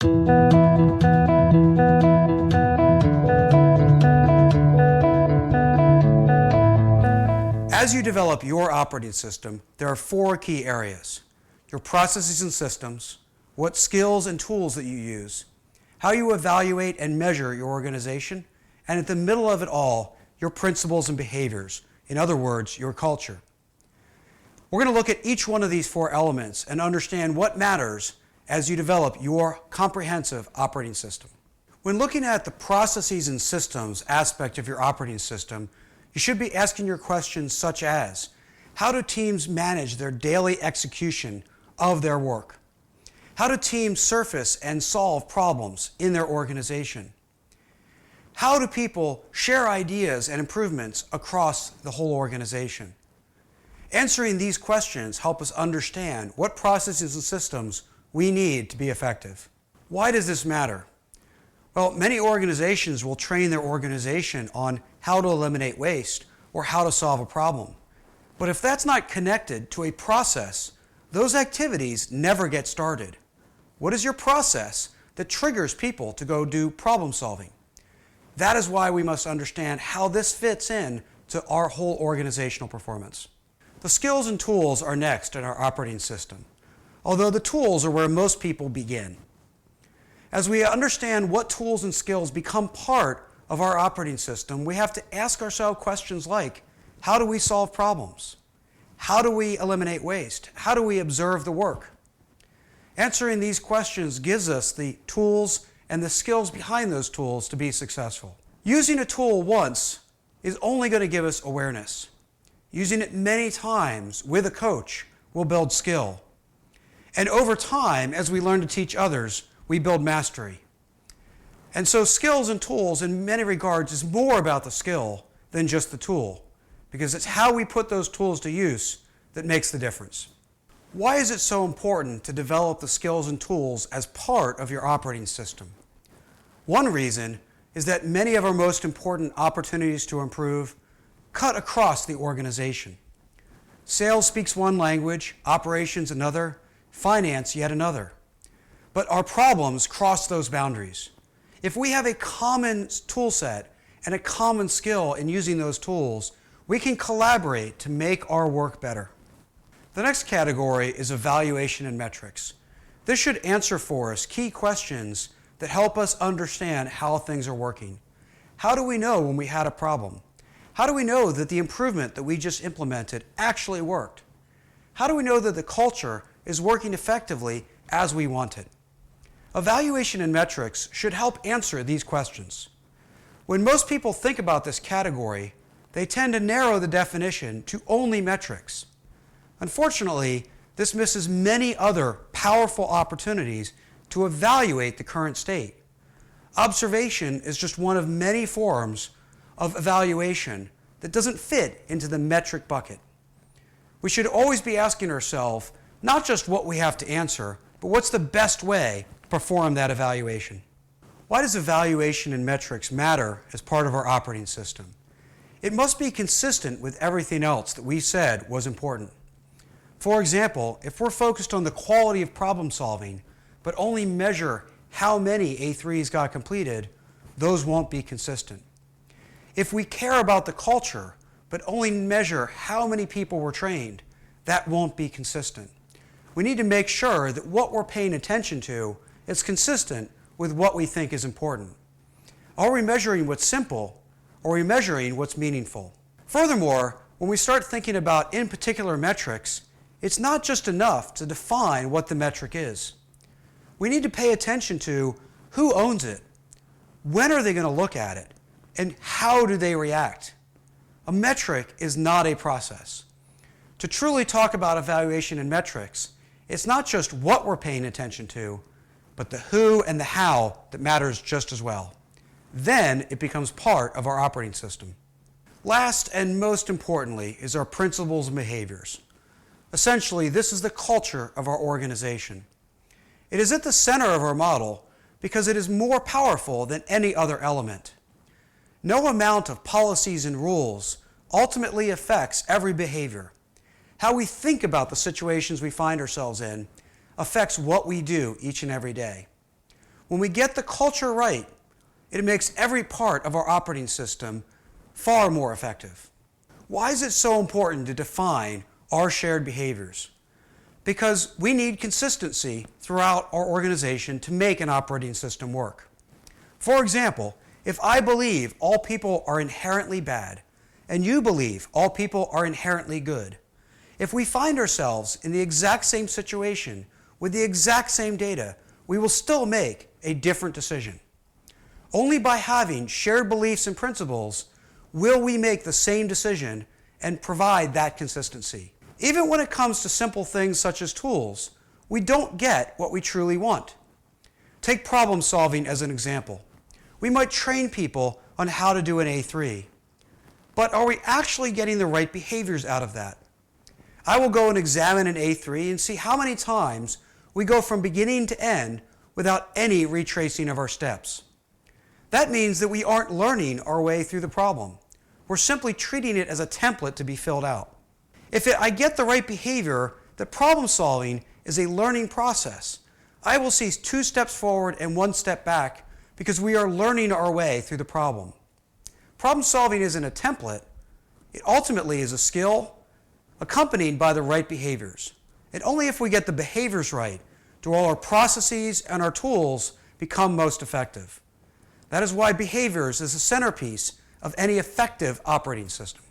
As you develop your operating system, there are 4 key areas: your processes and systems, what skills and tools that you use, how you evaluate and measure your organization, and at the middle of it all, your principles and behaviors. In other words, your culture. We're going to look at each one of these 4 elements and understand what matters as you develop your comprehensive operating system. When looking at the processes and systems aspect of your operating system, you should be asking your questions such as, how do teams manage their daily execution of their work? How do teams surface and solve problems in their organization? How do people share ideas and improvements across the whole organization? Answering these questions help us understand what processes and systems we need to be effective. Why does this matter? Well, many organizations will train their organization on how to eliminate waste or how to solve a problem. But if that's not connected to a process, those activities never get started. What is your process that triggers people to go do problem solving? That is why we must understand how this fits in to our whole organizational performance. The skills and tools are next in our operating system, although the tools are where most people begin. As we understand what tools and skills become part of our operating system, we have to ask ourselves questions like, how do we solve problems? How do we eliminate waste? How do we observe the work? Answering these questions gives us the tools and the skills behind those tools to be successful. Using a tool once is only going to give us awareness. Using it many times with a coach will build skill. And over time, as we learn to teach others, we build mastery. And so skills and tools in many regards is more about the skill than just the tool, because it's how we put those tools to use that makes the difference. Why is it so important to develop the skills and tools as part of your operating system? One reason is that many of our most important opportunities to improve cut across the organization. Sales speaks one language, operations another, finance yet another. But our problems cross those boundaries. If we have a common tool set and a common skill in using those tools, we can collaborate to make our work better. The next category is evaluation and metrics. This should answer for us key questions that help us understand how things are working. How do we know when we had a problem? How do we know that the improvement that we just implemented actually worked? How do we know that the culture is working effectively as we want it? Evaluation and metrics should help answer these questions. When most people think about this category, they tend to narrow the definition to only metrics. Unfortunately, this misses many other powerful opportunities to evaluate the current state. Observation is just one of many forms of evaluation that doesn't fit into the metric bucket. We should always be asking ourselves not just what we have to answer, but what's the best way to perform that evaluation. Why does evaluation and metrics matter as part of our operating system? It must be consistent with everything else that we said was important. For example, if we're focused on the quality of problem solving, but only measure how many A3s got completed, those won't be consistent. If we care about the culture, but only measure how many people were trained, that won't be consistent. We need to make sure that what we're paying attention to is consistent with what we think is important. Are we measuring what's simple, or are we measuring what's meaningful? Furthermore, when we start thinking about in particular metrics, it's not just enough to define what the metric is. We need to pay attention to who owns it, when are they going to look at it, and how do they react? A metric is not a process. To truly talk about evaluation and metrics, it's not just what we're paying attention to, but the who and the how that matters just as well. Then it becomes part of our operating system. Last and most importantly is our principles and behaviors. Essentially, this is the culture of our organization. It is at the center of our model because it is more powerful than any other element. No amount of policies and rules ultimately affects every behavior. How we think about the situations we find ourselves in affects what we do each and every day. When we get the culture right, it makes every part of our operating system far more effective. Why is it so important to define our shared behaviors? Because we need consistency throughout our organization to make an operating system work. For example, if I believe all people are inherently bad, and you believe all people are inherently good, if we find ourselves in the exact same situation with the exact same data, we will still make a different decision. Only by having shared beliefs and principles will we make the same decision and provide that consistency. Even when it comes to simple things such as tools, we don't get what we truly want. Take problem solving as an example. We might train people on how to do an A3, but are we actually getting the right behaviors out of that? I will go and examine an A3 and see how many times we go from beginning to end without any retracing of our steps. That means that we aren't learning our way through the problem. We're simply treating it as a template to be filled out. If I get the right behavior, that problem solving is a learning process. I will see 2 steps forward and 1 step back because we are learning our way through the problem. Problem solving isn't a template. It ultimately is a skill accompanied by the right behaviors. And only if we get the behaviors right do all our processes and our tools become most effective. That is why behaviors is the centerpiece of any effective operating system.